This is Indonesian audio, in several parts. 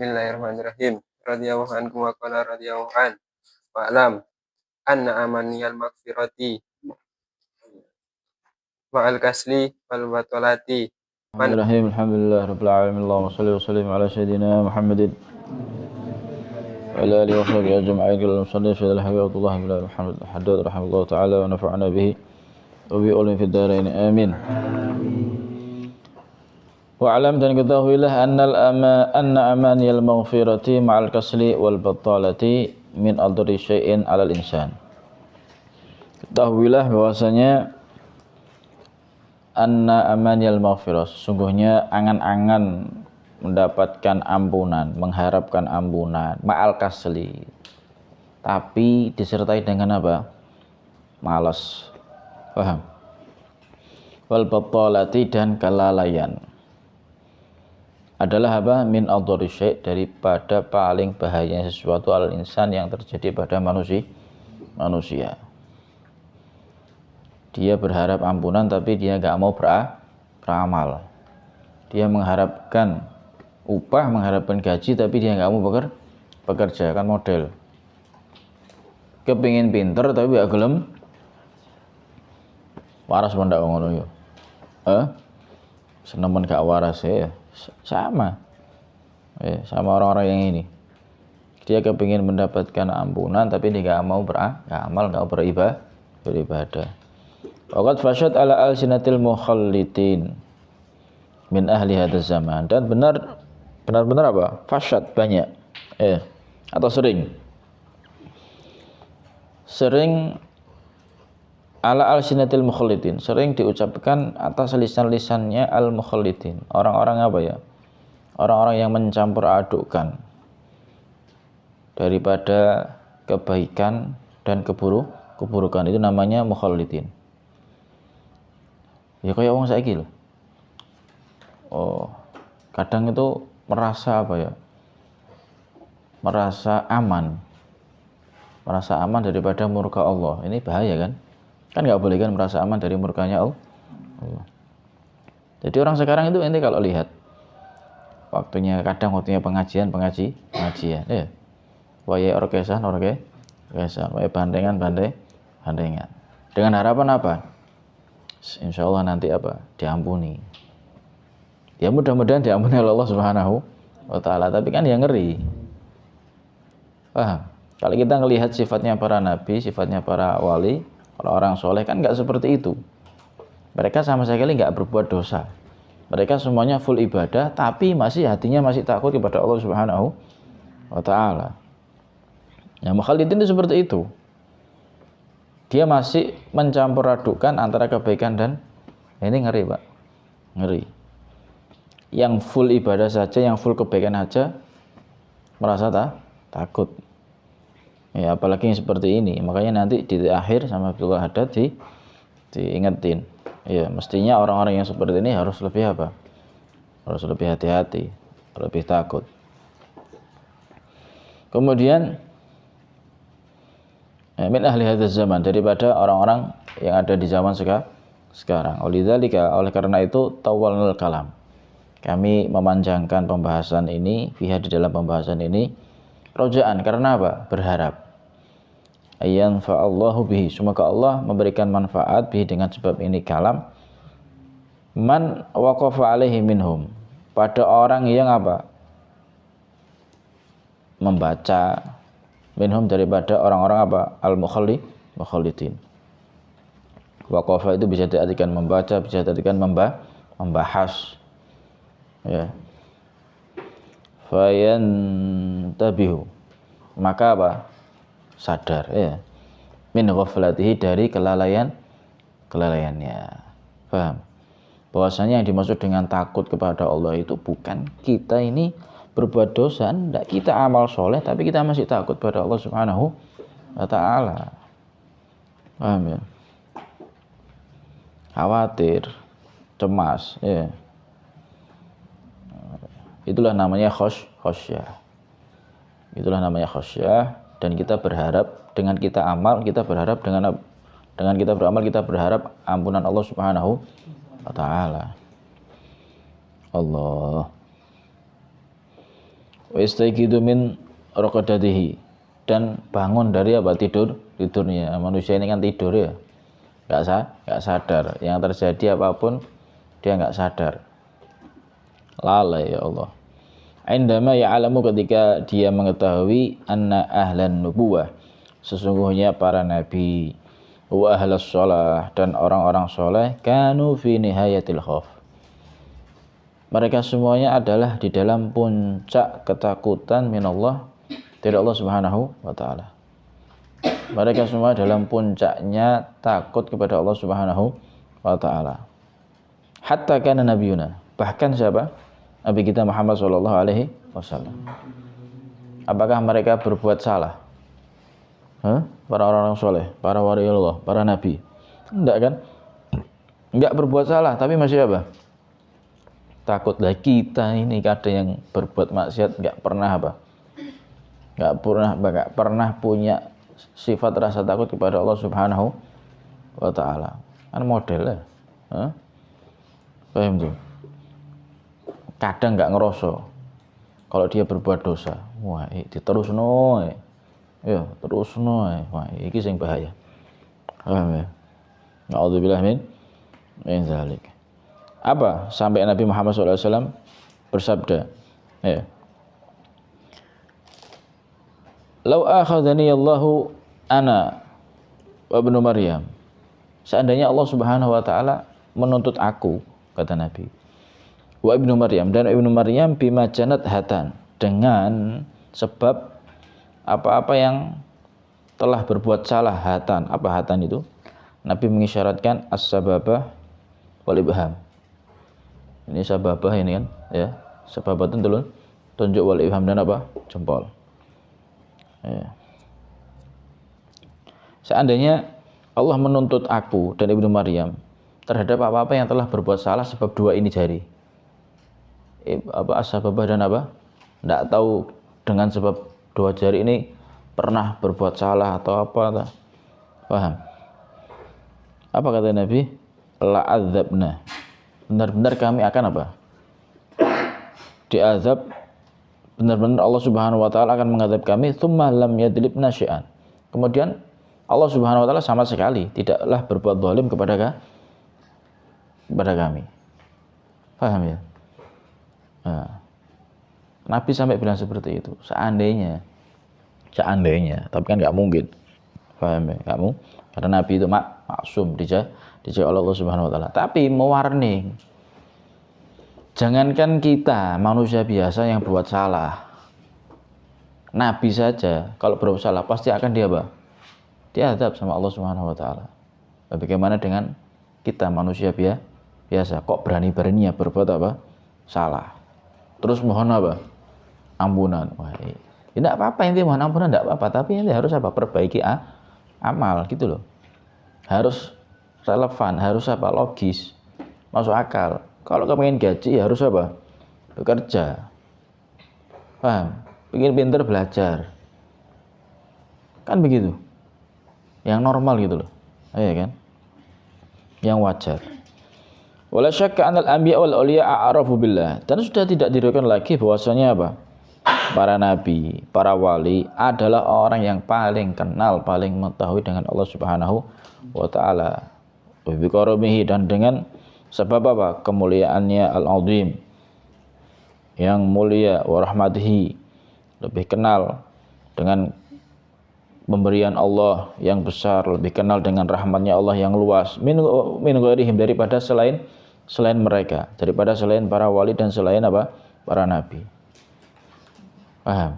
Bismillahirrahmanirrahim. Radhiyallahu anhu wa qala radhiyallahu an. Wa alam anna amaniyal maghfirati ma'al kasli wal batolati. Bismillahirrahmanirrahim. Alhamdulillah rabbil alamin. Allahumma shalli wa sallim ala sayyidina Muhammadin wa ala alihi wa sahbihi ajma'in. Allahumma shalli ala Habibullah Muhammad haddad rahimahullah ta'ala wa nafa'ana bihi wa bi ulum fid dharain. Amin. Wa alam dan ketahuilah anna amaniyal maghfirati ma'al kasli wal batalati min adri syai'in 'alal insan. Ketahuilah bahwasanya anna amaniyal maghfirah, sesungguhnya angan-angan mendapatkan ampunan, mengharapkan ampunan, ma'al kasli, tapi disertai dengan apa? Malas. Paham? Wal batalati, dan kelalaian adalah apa? Min adhari syai', daripada paling bahayanya sesuatu al insan yang terjadi pada manusia. Dia berharap ampunan tapi dia gak mau beramal. Dia mengharapkan upah, mengharapkan gaji tapi dia gak mau bekerja, kan model. Kepingin pinter tapi gak gelem waras pun ndak ngono yo. Senemen gak waras ya. Sama. Sama orang-orang yang ini. Dia kepingin mendapatkan ampunan tapi dia gak mau beramal, gak mau beribadah. Waqad fasyad ala al-sinatil mukhallitin min ahli hadzal zaman, dan benar-benar apa? Fasyad, banyak. Atau sering ala al-sinatil mukhallitin, sering diucapkan atas lisan-lisannya al-mukhallitin. Orang-orang apa ya? Orang-orang yang mencampur adukkan daripada kebaikan dan keburukan, itu namanya mukhallitin. Ya kayak orang saiki loh. Kadang itu merasa apa ya? Merasa aman daripada murka Allah. Ini bahaya kan? Kan nggak boleh kan merasa aman dari murkanya Allah. Jadi orang sekarang itu, ente kalau lihat waktunya pengajian. Wayahe orkesan, wayahe bandengan. Dengan harapan apa? Insya Allah nanti apa? Diampuni. Ya mudah-mudahan diampuni oleh Allah Subhanahu wa ta'ala. Tapi kan yang ngeri. Paham? Kalau kita ngelihat sifatnya para nabi, sifatnya para wali, kalau orang soleh kan nggak seperti itu. Mereka sama sekali nggak berbuat dosa. Mereka semuanya full ibadah, tapi hatinya masih takut kepada Allah Subhanahu wa ta'ala. Ya mukhallitin itu seperti itu. Dia masih mencampur adukkan antara kebaikan dan ini ngeri, Pak. Ngeri. Yang full ibadah saja, yang full kebaikan saja merasa takut. Ya apalagi yang seperti ini. Makanya nanti di akhir sama Abdul Haddad diingetin. Ya mestinya orang-orang yang seperti ini harus lebih apa? Harus lebih hati-hati, lebih takut. Kemudian min ahli hadzal zaman, daripada orang-orang yang ada di zaman sekarang. Oleh karena itu tawalnal kalam, kami memanjangkan pembahasan ini, fiha, di dalam pembahasan ini, rojaan, karena apa? Berharap ayyan fa'allahu bihi, semoga Allah memberikan manfaat bihi, dengan sebab ini kalam, man waqafa alaihi minhum, pada orang yang apa? Membaca, minhum, daripada orang-orang apa? Al-mukhallitin. Waqafa itu bisa diartikan membaca, bisa diartikan membahas. Ya. Fayantabihu, maka apa? Sadar, ya. Min ghaflatihi, dari kelalaiannya. Paham? Bahwasanya yang dimaksud dengan takut kepada Allah itu bukan kita ini berbuat dosa, enggak, kita amal soleh tapi kita masih takut pada Allah Subhanahu wa ta'ala. Paham ya? Khawatir, cemas, ya. Itulah namanya khosyah. Itulah namanya khosyah. Dan kita berharap dengan kita amal, kita berharap dengan kita beramal, kita berharap ampunan Allah Subhanahu wa ta'ala. Allah. Wa istayqidu min raqadatihi, dan bangun dari apa, tidurnya. Manusia ini kan tidur ya, nggak sadar. Yang terjadi apapun dia nggak sadar, lalai ya Allah. Indama ya'lamu, ketika dia mengetahui, anna ahlan nubuwah, sesungguhnya para nabi, wa ahlas sholah, dan orang-orang soleh, kanu fi nihayatil khauf, mereka semuanya adalah di dalam puncak ketakutan minallah, dari Allah Subhanahu wa taala. Mereka semua dalam puncaknya takut kepada Allah Subhanahu wa taala. Hatta kana nabiyuna, bahkan siapa? Nabi kita Muhammad sallallahu alaihi wasallam. Apakah mereka berbuat salah? Para orang-orang soleh, para waliullah, para nabi. Enggak kan? Enggak berbuat salah, tapi masih apa? Takut. Lah kita ini kadang yang berbuat maksiat enggak pernah apa? Enggak pernah punya sifat rasa takut kepada Allah Subhanahu wa taala. Kan modelnya. Paham tuh? Kadang enggak ngerasa kalau dia berbuat dosa. Wah, diterusno. Ya, terusno. Wah, iki sing bahaya. Paham ya? Na'udzubillah min zalik. Apa sampai Nabi Muhammad SAW bersabda, ya, lau akhadhani Allahu ana wa ibnu Maryam, seandainya Allah Subhanahu wa taala menuntut aku, kata Nabi, wa ibnu Maryam, dan ibnu Maryam, bima janat hatan, dengan sebab apa-apa yang telah berbuat salah. Hatan, apa hatan itu? Nabi mengisyaratkan as-sababah wal ibham. Ini sababah ini kan, ya. Sababah itu tunjuk, wal ibham, dan apa? Jempol. Ya. Seandainya Allah menuntut aku dan ibnu Maryam terhadap apa-apa yang telah berbuat salah sebab dua ini jari, apa as-sababah dan apa? Tidak tahu dengan sebab dua jari ini pernah berbuat salah atau apa? Paham? Apa kata Nabi? La'adzabna, benar-benar kami akan apa? Diazab, benar-benar Allah Subhanahu wa taala akan mengadab kami. Tsumma lam yadlibna syai'an, kemudian Allah Subhanahu wa taala sama sekali tidaklah berbuat zalim kepada kami. Paham ya? Nah, Nabi sampai bilang seperti itu. Seandainya, tapi kan nggak mungkin. Paham ya? Kamu, karena Nabi itu maksum, dijaga oleh Allah Subhanahu wa taala. Tapi mewarning, jangankan kita manusia biasa yang berbuat salah, Nabi saja kalau berbuat salah pasti akan diadab sama Allah Subhanahu wa taala. Bagaimana dengan kita manusia biasa, kok berani-beraninya berbuat apa? Salah. Terus mohon apa? Ampunan. Wah, tidak apa-apa, intinya mohon ampunan tidak apa-apa, tapi intinya harus apa? Perbaiki amal gitu loh. Harus relevan, harus apa? Logis, masuk akal. Kalau kamu ingin gaji ya harus apa? Bekerja. Paham? Ingin pintar belajar. Kan begitu. Yang normal gitu loh. Iya kan? Yang wajar. Wala syakka anal anbiya wal auliya a'rafu billah. Dan sudah tidak diragukan lagi bahwasanya apa? Para nabi, para wali adalah orang yang paling kenal, paling mengetahui dengan Allah Subhanahu wa taala. Wa bi karamihi, dan dengan sebab apa? Kemuliaannya al-azim, yang mulia, wa rahmatihi, lebih kenal dengan pemberian Allah yang besar, lebih kenal dengan rahmatnya Allah yang luas, min ghairihim, daripada selain mereka, daripada selain para wali dan selain apa? Para nabi. Paham?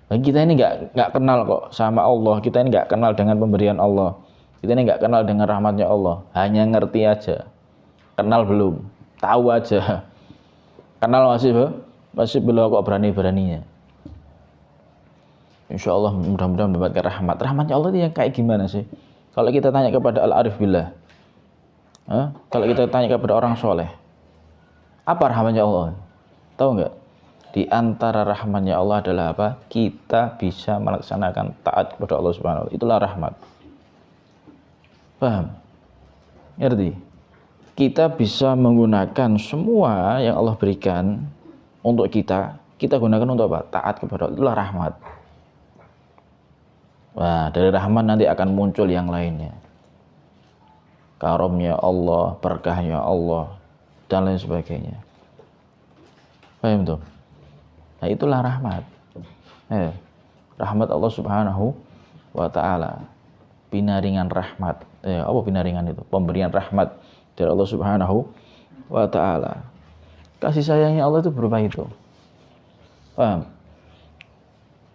Bagi kita ini nggak kenal kok sama Allah, kita ini nggak kenal dengan pemberian Allah, kita ini nggak kenal dengan rahmatnya Allah, hanya ngerti aja, kenal belum, tahu aja, kenal masih belum, kok berani-beraninya. Insya Allah mudah-mudahan mendapatkan rahmatnya Allah itu yang kayak gimana sih? Kalau kita tanya kepada al-arif billah, kalau kita tanya kepada orang soleh, apa rahmatnya Allah? Tahu nggak? Di antara rahmatnya Allah adalah apa? Kita bisa melaksanakan taat kepada Allah Subhanahu wa taala. Itulah rahmat. Paham? Ngerti? Kita bisa menggunakan semua yang Allah berikan untuk kita kita gunakan untuk apa? Taat kepada Allah, itulah rahmat. Wah, dari rahmat nanti akan muncul yang lainnya. Karomnya Allah, berkahnya Allah, dan lain sebagainya. Paham tuh? Nah, itulah rahmat. Rahmat Allah Subhanahu wa ta'ala. Pinaringan rahmat. Apa pinaringan itu? Pemberian rahmat dari Allah Subhanahu wa ta'ala. Kasih sayangnya Allah itu berupa itu. Paham?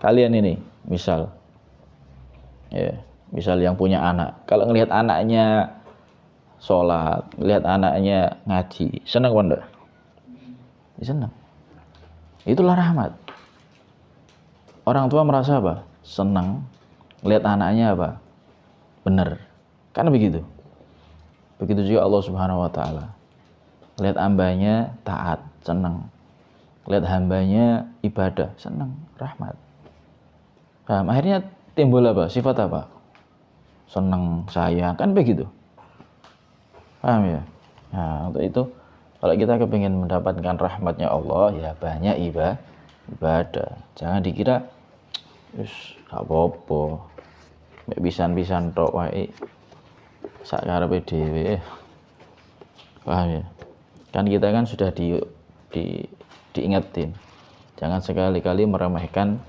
Kalian ini, misal yang punya anak. Kalau ngelihat anaknya sholat, ngelihat anaknya ngaji, senang apa enggak? Senang. Itulah rahmat. Orang tua merasa apa? Senang. Lihat anaknya apa? Benar. Kan begitu. Begitu juga Allah Subhanahu wa ta'ala. Lihat hambanya taat, senang. Lihat hambanya ibadah, senang, rahmat. Paham? Akhirnya timbul apa? Sifat apa? Senang, sayang, kan begitu. Paham ya? Nah, untuk itu kalau kita kepingin mendapatkan rahmatnya Allah, ya banyak ibadah. Jangan dikira gak apa-apa. Mek pisan-pisan tok wae. Sak karepe dhewe. Paham ya? Kan kita kan sudah diingetin. Jangan sekali-kali meremehkan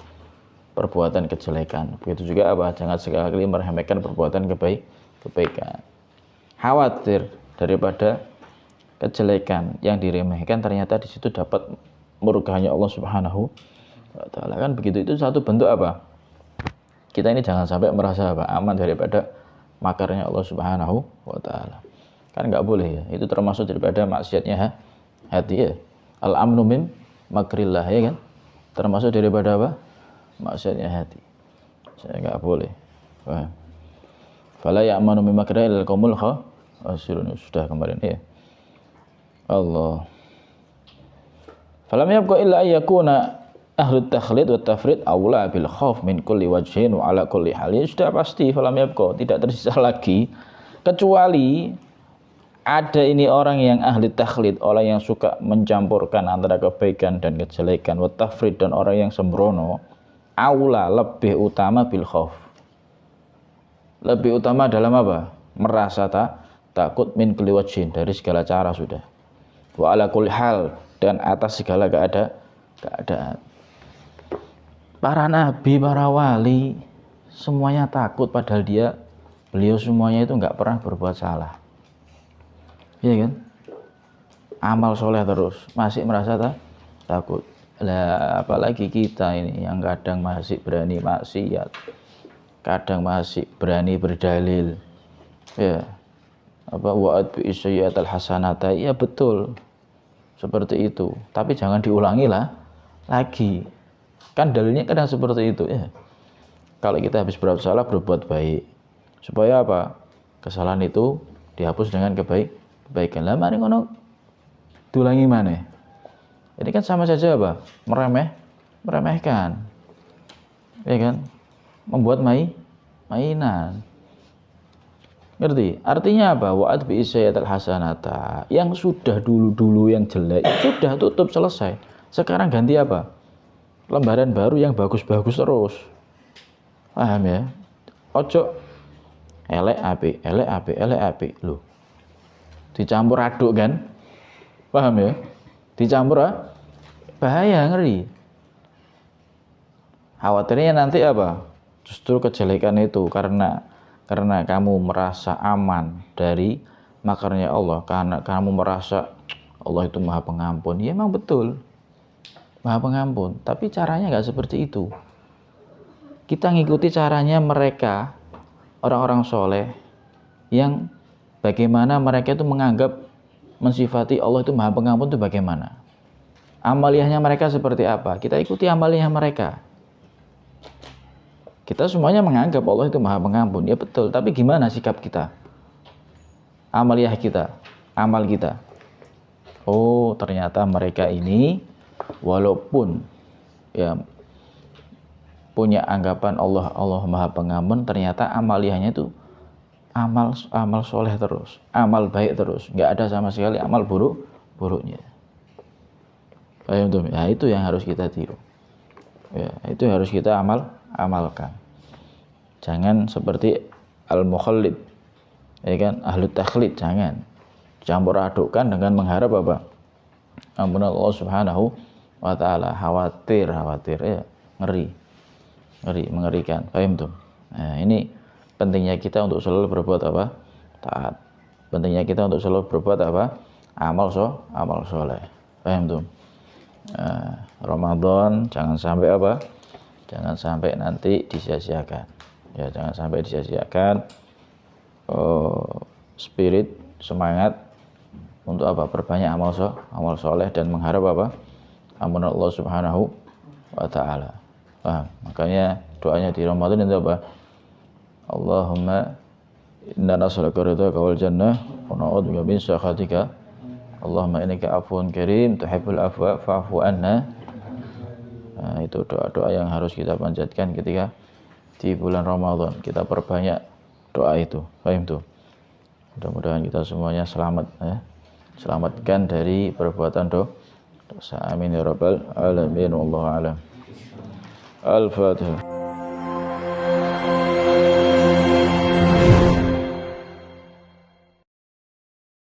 perbuatan kejelekan. Begitu juga apa? Jangan sekali-kali meremehkan perbuatan kebaikan. Khawatir daripada kejelekan yang diremehkan ternyata di situ dapat murkanya Allah Subhanahu wa ta'ala. Kan begitu, itu satu bentuk apa? Kita ini jangan sampai merasa apa? Aman daripada makarnya Allah Subhanahu wa ta'ala. Kan enggak boleh ya. Itu termasuk daripada maksiatnya hati ya. Al-amnu min makrillah, ya kan? Termasuk daripada apa? Maksiatnya hati. Saya enggak boleh. Paham? Fala ya'manu min makrillah illal qaumul khasirun. Sudah kemarin ya. Allah. Falam yabqa illa ayyakuna ahlut takhlid wa tafrid aula bil khauf min kulli wajhin wa ala kulli halin. Sudah pasti falam yabqa, tidak tersisa lagi kecuali ada ini orang yang ahli takhlid, orang yang suka mencampurkan antara kebaikan dan kejelekan, wa tafrid, dan orang yang sembrono, aula, lebih utama bil khauf. Lebih utama dalam apa? Merasa takut min kulli wajhin, dari segala cara sudah. Wa ala kulli hal, dan atas segala keadaan. Para nabi, para wali semuanya takut, padahal beliau semuanya itu enggak pernah berbuat salah. Iya kan? Amal soleh terus, masih merasa takut. Lah apalagi kita ini yang kadang masih berani maksiat, kadang masih berani berdalil. Ya. Apa wa'ad bi isyayatal hasanata? Ya betul. Seperti itu, tapi jangan diulangi lagi. Kan dalilnya kadang seperti itu ya. Kalau kita habis berbuat salah, berbuat baik, supaya apa? Kesalahan itu dihapus dengan kebaikan. Lah mari ngono diulangi mana? Ini kan sama saja apa? Meremehkan. Ya kan? Membuat mainan. Ngerti? Artinya apa? Wa'ad bi isyayatal hasanata. Yang sudah dulu yang jelek sudah tutup, selesai. Sekarang ganti apa? Lembaran baru yang bagus-bagus terus. Paham ya? Ojo elek apik. Loh. Dicampur aduk kan? Paham ya? Dicampur bahaya, ngeri. Khawatirnya nanti apa? Justru kejelekan itu karena kamu merasa aman dari makarnya Allah, karena kamu merasa Allah itu Maha Pengampun. Ya memang betul, Maha Pengampun, tapi caranya nggak seperti itu. Kita ngikuti caranya mereka, orang-orang soleh, yang bagaimana mereka itu menganggap, mensifati Allah itu Maha Pengampun itu bagaimana. Amaliyahnya mereka seperti apa, kita ikuti amaliyah mereka. Kita semuanya menganggap Allah itu Maha Pengampun, ya betul. Tapi gimana sikap kita? Amaliyah kita, amal kita. Oh, ternyata mereka ini walaupun ya punya anggapan Allah Maha Pengampun, ternyata amaliyahnya itu amal soleh terus, amal baik terus. Nggak ada sama sekali amal buruknya. Paham tuh? Ya itu yang harus kita tiru. Ya, itu yang harus kita amalkan. Jangan seperti al-mukhallid, ya kan, ahlu takhlid, jangan campur adukkan dengan mengharap apa? Ampunan Allah Subhanahu wa taala. Khawatir ya, ngeri, mengerikan. Paham tuh? Nah, ini pentingnya kita untuk selalu berbuat apa? Taat. Pentingnya kita untuk selalu berbuat apa? Amal soleh. Paham tuh? Ramadan jangan sampai apa? Jangan sampai nanti disia-siakan. Ya, jangan sampai disia-siakan. Spirit, semangat untuk apa? Perbanyak amal soleh dan mengharap apa? Ampunan Allah Subhanahu wa taala. Makanya doanya di Ramadan itu apa? Allahumma inna nas'aluka ridhaka wal jannah wa na'udzubika min sakhatika. Allahumma innaka afuwun karim tuhibbul afwa fa'fu anna. Nah, itu doa-doa yang harus kita panjatkan ketika di bulan Ramadan. Kita perbanyak doa itu. Paham tuh? Mudah-mudahan kita semuanya selamat ya. Selamatkan dari perbuatan dosa. Amin ya rabbal alamin. Wallahu a'lam. Al-Fatihah.